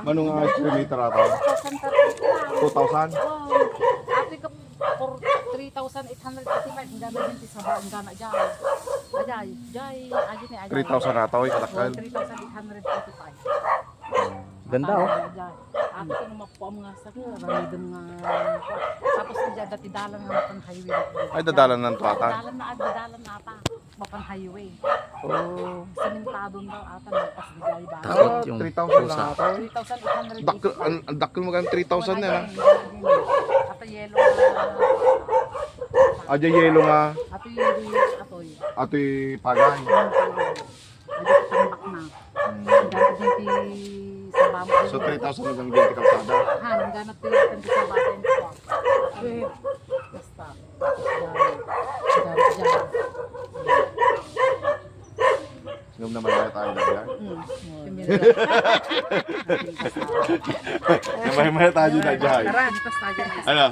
Manong square meter ata? 2,000? Ate ka for 3,885 ang gana din sa ba ang gana dyan. Ajay, ajay ni ajay. 3,000 ata, oy, katakal. 3,885. Ganda oh. Ate ka mapo ang mga sa random nga. Tapos dyan dati dalan nga mapan highway. Ay, dadalan ng tuwata. Dadalan na ata mapan highway. Oh. Simentado daw ata nagpas di jay ba. Takot yung 3,000 lang pusa. ata. 3,885. Ang dakil mo gan 3,000 na yan. Ato yellow Adya yelo nga. ato yellow atoy. Ato'y pagay. Ato tambak na. Ganto din sa bamo. So 3,000 hanggang 20 kalsada. Han ganat din sa baten ko. Basta. Diyan. Sinom naman na tayo na yan. Namay tayo na dyan. Tara, basta dyan. Ano?